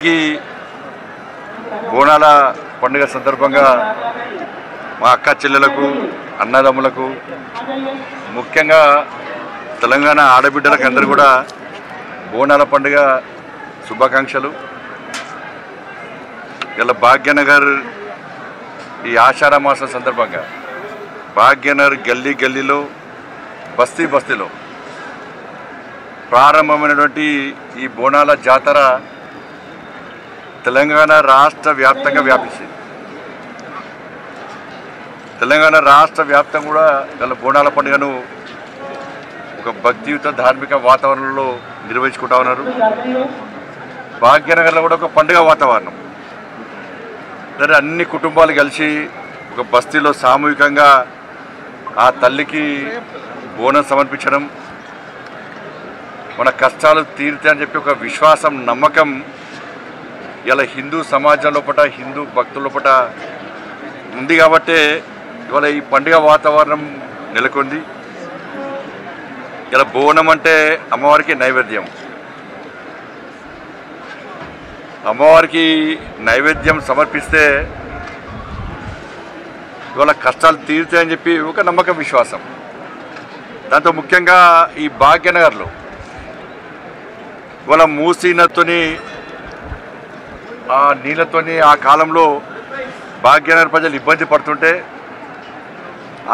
ఈ బోనాల పండుగ సందర్భంగా మా అక్క చెల్లెలకు అన్నదమ్ములకు ముఖ్యంగా తెలంగాణ ఆడబిడ్డలకు అందరూ కూడా బోనాల పండుగ శుభాకాంక్షలు. ఇలా భాగ్యనగర్ ఈ ఆషాఢ మాసం సందర్భంగా భాగ్యనగర్ గల్లీ గల్లీలో బస్తీ బస్తీలో ప్రారంభమైనటువంటి ఈ బోనాల జాతర తెలంగాణ రాష్ట్ర వ్యాప్తంగా వ్యాపించింది. తెలంగాణ రాష్ట్ర వ్యాప్తంగా కూడా గల బోనాల పండుగను ఒక భక్తియుత ధార్మిక వాతావరణంలో నిర్వహించుకుంటా ఉన్నారు. భాగ్యనగర్లో కూడా ఒక పండుగ వాతావరణం. సరే, అన్ని కుటుంబాలు కలిసి ఒక బస్తీలో సామూహికంగా ఆ తల్లికి బోనం సమర్పించడం, మన కష్టాలు తీరుతాయి అని చెప్పి ఒక విశ్వాసం, నమ్మకం ఇలా హిందూ సమాజం లోపల, హిందూ భక్తుల లోపల ఉంది. కాబట్టి ఇవాళ ఈ పండుగ వాతావరణం నెలకొంది. ఇలా బోనం అంటే అమ్మవారికి నైవేద్యం. అమ్మవారికి నైవేద్యం సమర్పిస్తే ఇవాళ కష్టాలు తీరుతాయని చెప్పి ఒక నమ్మకం, విశ్వాసం. దాంతో ముఖ్యంగా ఈ భాగ్యనగర్లో ఇవాళ మూసీ నదితోని ఆ నీళ్ళతోని ఆ కాలంలో భాగ్యనగర్ ప్రజలు ఇబ్బంది పడుతుంటే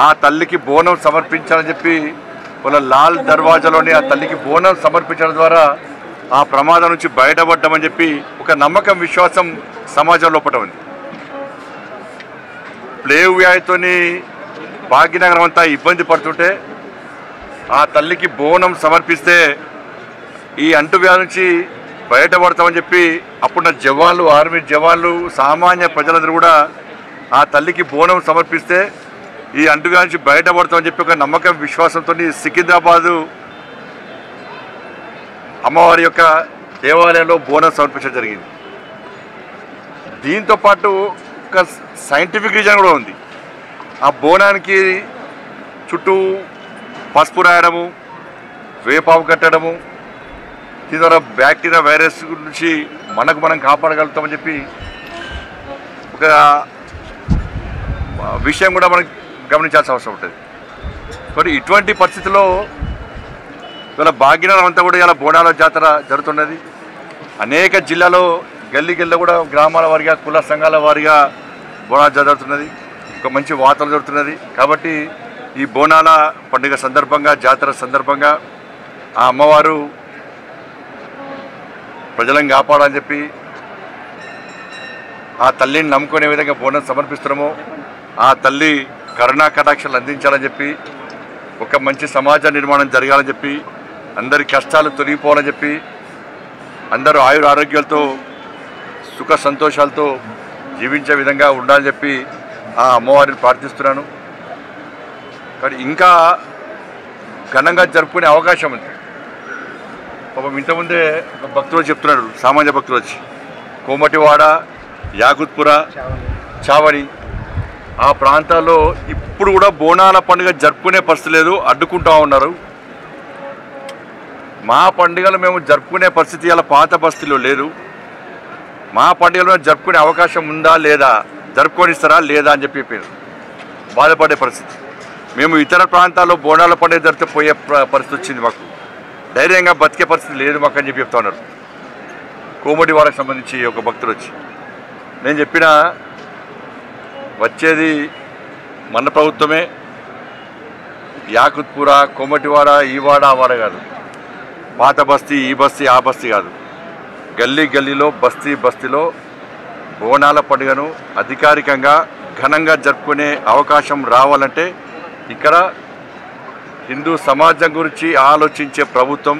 ఆ తల్లికి బోనం సమర్పించాలని చెప్పి వాళ్ళ లాల్ దర్వాజాలోని ఆ తల్లికి బోనం సమర్పించడం ద్వారా ఆ ప్రమాదం నుంచి బయటపడ్డామని చెప్పి ఒక నమ్మకం, విశ్వాసం సమాజం లోపల ఉంది. ప్లేవ్ వ్యాధితోని భాగ్యనగరం అంతా ఇబ్బంది పడుతుంటే ఆ తల్లికి బోనం సమర్పిస్తే ఈ అంటువ్యాధి నుంచి బయటపడతామని చెప్పి అప్పుడున్న జవాన్లు, ఆర్మీ జవాన్లు, సామాన్య ప్రజలందరూ కూడా ఆ తల్లికి బోనం సమర్పిస్తే ఈ అంటువ్యాధి నుంచి బయటపడతామని చెప్పి ఒక నమ్మకం, విశ్వాసంతో సికింద్రాబాదు అమ్మవారి యొక్క దేవాలయంలో బోనం సమర్పించడం జరిగింది. దీంతోపాటు ఒక సైంటిఫిక్ రీజన్ కూడా ఉంది. ఆ బోనానికి చుట్టూ పసుపు రాయడము, వేపావు కట్టడము, దీని ద్వారా బ్యాక్టీరియా, వైరస్ నుంచి మనం కాపాడగలుగుతామని చెప్పి ఒక విషయం కూడా మనం గమనించాల్సిన అవసరం ఉంటుంది. మరి ఇటువంటి పరిస్థితుల్లో ఇవాళ భాగ్యనగరం అంతా కూడా ఇలా బోనాల జాతర జరుగుతున్నది. అనేక జిల్లాలో గల్లీ గల్లీలో కూడా గ్రామాల వారిగా, కుల సంఘాల వారిగా బోనాల జరుగుతున్నది. ఒక మంచి వాతావరణం జరుగుతున్నది. కాబట్టి ఈ బోనాల పండుగ సందర్భంగా, జాతర సందర్భంగా ఆ అమ్మవారు ప్రజలను కాపాడాలని చెప్పి ఆ తల్లిని నమ్ముకునే విధంగా బోనం సమర్పిస్తున్నామో ఆ తల్లి కరుణా కటాక్షాలు అందించాలని చెప్పి, ఒక మంచి సమాజ నిర్మాణం జరగాలని చెప్పి, అందరి కష్టాలు తొలగిపోవాలని చెప్పి, అందరూ ఆయుర ఆరోగ్యాలతో సుఖ సంతోషాలతో జీవించే విధంగా ఉండాలని చెప్పి ఆ అమ్మవారిని ప్రార్థిస్తున్నాను. కానీ ఇంకా ఘనంగా జరుపుకునే అవకాశం ఉంది. పాపం ఇంతకుముందే ఒక భక్తులు చెప్తున్నాడు, సామాన్య భక్తులు వచ్చి కోమటివాడ, యాకుత్పుర, చావడి ఆ ప్రాంతాల్లో ఇప్పుడు కూడా బోనాల పండుగ జరుపుకునే పరిస్థితి లేదు, అడ్డుకుంటూ ఉన్నారు. మా పండుగలు మేము జరుపుకునే పరిస్థితి అలా పాత బస్తీలో లేదు. మా పండుగలో జరుపుకునే అవకాశం ఉందా లేదా, జరుపుకొనిస్తారా లేదా అని చెప్పి బాధపడే పరిస్థితి. మేము ఇతర ప్రాంతాల్లో బోనాల పండుగ జరిపితే పోయే పరిస్థితి వచ్చింది. మాకు ధైర్యంగా బతికే పరిస్థితి లేదు మాకు అని చెప్పి చెప్తా ఉన్నారు. కోమటివాడకు సంబంధించి ఒక భక్తులు వచ్చి నేను చెప్పిన వచ్చేది మన ప్రభుత్వమే. యాకుత్పుర, కోమటివాడ, ఈ వాడ ఆ వాడ కాదు, పాత బస్తీ, ఈ బస్తీ ఆ బస్తీ కాదు, గల్లీ గల్లీలో బస్తీ బస్తీలో బోనాల పండుగను అధికారికంగా ఘనంగా జరుపుకునే అవకాశం రావాలంటే ఇక్కడ హిందూ సమాజం గురించి ఆలోచించే ప్రభుత్వం,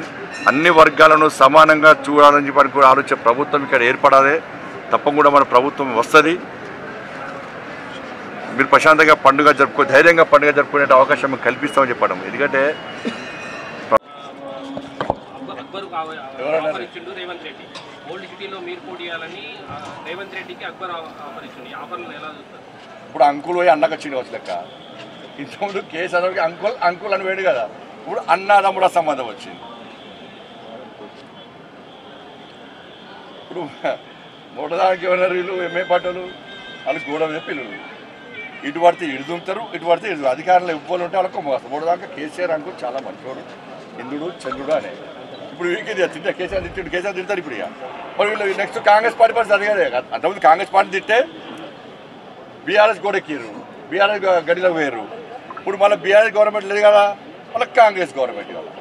అన్ని వర్గాలను సమానంగా చూడాలని చెప్పి ఆలోచించే ప్రభుత్వం ఇక్కడ ఏర్పడాలి. తప్పకుండా మన ప్రభుత్వం వస్తుంది. మీరు ప్రశాంతంగా పండుగ ధైర్యంగా పండుగ జరుపుకునే అవకాశం మేము కల్పిస్తామని చెప్పడం. ఎందుకంటే ఇప్పుడు అంకుల్ పోయి అన్నకు వచ్చింది వచ్చి లెక్క. ఇంతకుముందు కేసు అసలు అంకుల్ అని వేడు కదా, ఇప్పుడు అన్నదమ్ముల సంబంధం వచ్చింది. ఇప్పుడు మూడదానికి ఏమన్నారు వీళ్ళు ఎంఏ పాటలు వాళ్ళు గోడ మీద పిల్లలు ఇటు పడితే ఇటు దుంపుతారు ఇటు పడితే ఇటు అధికారులు ఇవ్వాలి ఉంటే వాళ్ళకు మోసం మూడదాకా కేసీఆర్ అనుకో చాలా మంచివాడు ఇంద్రుడు చంద్రుడు అనే ఇప్పుడు వీరికి తింటే కేసీఆర్ తింటారు ఇప్పుడు ఇక మరి వీళ్ళు నెక్స్ట్ కాంగ్రెస్ పార్టీ పరిస్థితి అదిగానే అంతకుముందు కాంగ్రెస్ పార్టీ తింటే బీఆర్ఎస్ గోడ ఎక్కిరు బీఆర్ఎస్ గడిలో వేయరు ఇప్పుడు మళ్ళీ బీఆర్ఎస్ గవర్నమెంట్ లేదు కదా మళ్ళీ కాంగ్రెస్ గవర్నమెంట్ కదా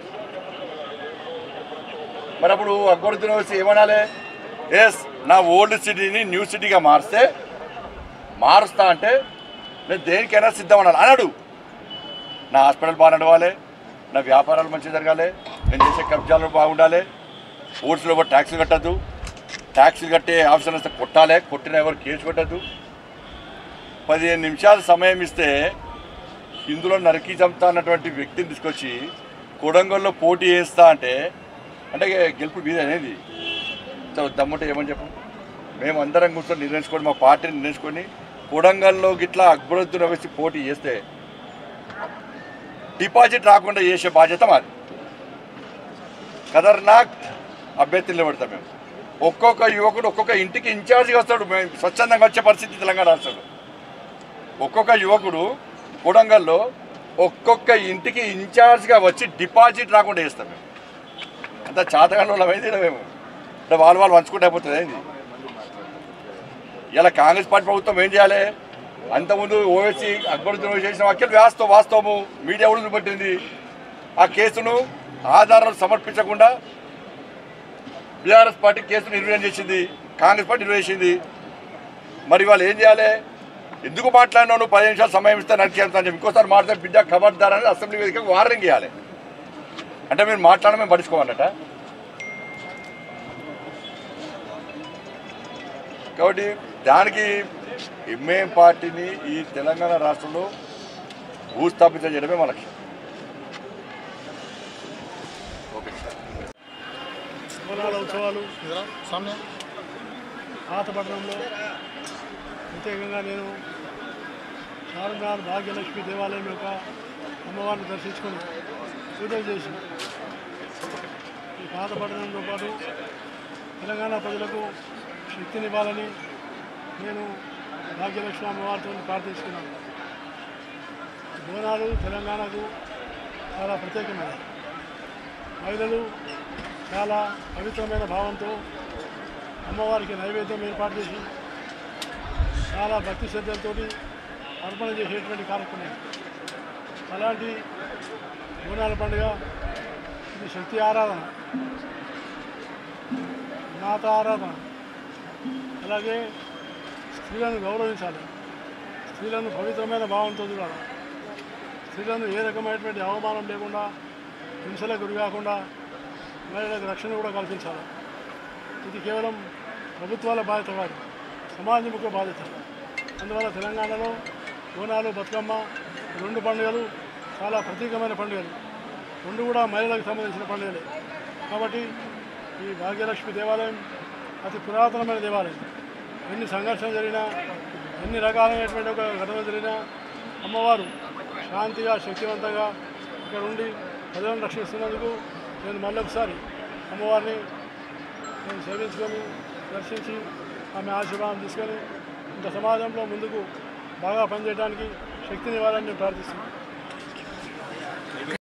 మరి అప్పుడు అక్బరుద్దీన్ వచ్చి ఏమనాలి ఎస్ నా ఓల్డ్ సిటీని న్యూ సిటీగా మారుస్తా అంటే నేను దేనికైనా సిద్ధం అన్నాడు నా హాస్పిటల్ బాగా నడవాలి నా వ్యాపారాలు మంచిగా జరగాలి నేను చేసే కబ్జాలు బాగుండాలి ఓట్స్లో కూడా ట్యాక్సులు కట్టద్దు ట్యాక్సులు కట్టే ఆఫీసర్ వస్తే కొట్టాలి కొట్టిన ఎవరు కేసు పెట్టద్దు 15 నిమిషాలు సమయం ఇస్తే ఇందులో నరికి చంపుతా అన్నటువంటి వ్యక్తిని తీసుకొచ్చి కొడంగల్లో పోటీ చేస్తా అంటే గెలుపు మీద అనేది దమ్ముంటే ఏమని చెప్పు మేము అందరం కూర్చొని నిర్ణయించుకొని మా పార్టీని నిర్ణయించుకొని కొడంగల్లో గిట్లా అక్బరుద్దీన్ వేసి పోటీ చేస్తే డిపాజిట్ రాకుండా చేసే బాధ్యత మాది ఖతర్నాక్ అభ్యర్థులు నిలబడతాం మేము ఒక్కొక్క యువకుడు ఒక్కొక్క ఇంటికి ఇన్ఛార్జిగా వస్తాడు మేము స్వచ్ఛందంగా వచ్చే పరిస్థితి తెలంగాణ రాష్ట్రంలో ఒక్కొక్క యువకుడు కొడంగల్లో ఒక్కొక్క ఇంటికి ఇన్ఛార్జ్గా వచ్చి డిపాజిట్ రాకుండా చేస్తాం మేము అంత చాతగాళ్ళు అయింది మేము అంటే వాళ్ళు పంచుకుంటే అయిపోతుంది అయింది ఇలా కాంగ్రెస్ పార్టీ ప్రభుత్వం ఏం చేయాలి అంతకుముందు ఓవైసీ అక్బరుద్దీన్ చేసిన వ్యాఖ్యలు వాస్తవము మీడియా కూడా చూపెట్టింది ఆ కేసును ఆధారాలు సమర్పించకుండా బీఆర్ఎస్ పార్టీ కేసును నిర్వహణ చేసింది కాంగ్రెస్ పార్టీ నిర్వహించింది మరి వాళ్ళు ఏం చేయాలి ఎందుకు మాట్లాడినావు 10 నిమిషాలు సమయం ఇస్తే నడిచేస్తాను చెప్పి ఇంకోసారి మాట్లాడితే బిడ్డ ఖబర్దారని అసెంబ్లీ వేదికగా వార్నింగ్ ఇవ్వాలి అంటే మీరు మాట్లాడడం మేము పడుచుకోవాలట కాబట్టి దానికి ఎంఐఎం పార్టీని ఈ తెలంగాణ రాష్ట్రంలో భూస్థాపితం చేయడమే మా లక్ష్యం బోనాల ఉత్సవాలు పాతపట్నంలో ప్రత్యేకంగా నేను చార్మినార్ భాగ్యలక్ష్మి దేవాలయం యొక్క అమ్మవారిని దర్శించుకొని పూజలు చేసి ఈ పాతపట్నంతో పాటు తెలంగాణ ప్రజలకు శక్తినివ్వాలని నేను భాగ్యలక్ష్మి అమ్మవారితో ప్రార్థిస్తున్నాను. బోనాలు తెలంగాణకు చాలా ప్రత్యేకమైనది. మహిళలు చాలా పవిత్రమైన భావంతో అమ్మవారికి నైవేద్యం ఏర్పాటు చేసి చాలా భక్తి శ్రద్ధలతో అర్పణ చేసేటువంటి కార్యక్రమం. అలాంటి బోనాల పండుగ ఇది శక్తి ఆరాధన, మాత ఆరాధన. అలాగే స్త్రీలను గౌరవించాలి, స్త్రీలను పవిత్రమైన భావంతో చూడాలి, స్త్రీలను ఏ రకమైనటువంటి అవమానం లేకుండా హింసలకు గురి కాకుండా మహిళలకు రక్షణ కూడా కల్పించాలి. ఇది కేవలం ప్రభుత్వాల బాధ్యత కాదు, సమాజం యొక్క బాధ్యత. అందువల్ల తెలంగాణలో బోనాలు బతుకమ్మ 2 పండుగలు చాలా ప్రత్యేకమైన పండుగలు, 2 కూడా మహిళలకు సంబంధించిన పండుగలే. కాబట్టి ఈ భాగ్యలక్ష్మి దేవాలయం అతి పురాతనమైన దేవాలయం. ఎన్ని సంఘర్షణలు జరిగినా, ఎన్ని రకాలైనటువంటి ఒక ఘటనలు జరిగినా అమ్మవారు శాంతిగా శక్తివంతంగా ఇక్కడ ఉండి ప్రజలను రక్షిస్తున్నందుకు నేను మళ్ళొకసారి అమ్మవారిని నేను సేవించుకొని దర్శించి ఆమె ఆశీర్వాదం తీసుకొని ఇంత సమాజంలో ముందుకు బాగా పనిచేయడానికి శక్తినివ్వాలని నేను ప్రార్థిస్తున్నాను.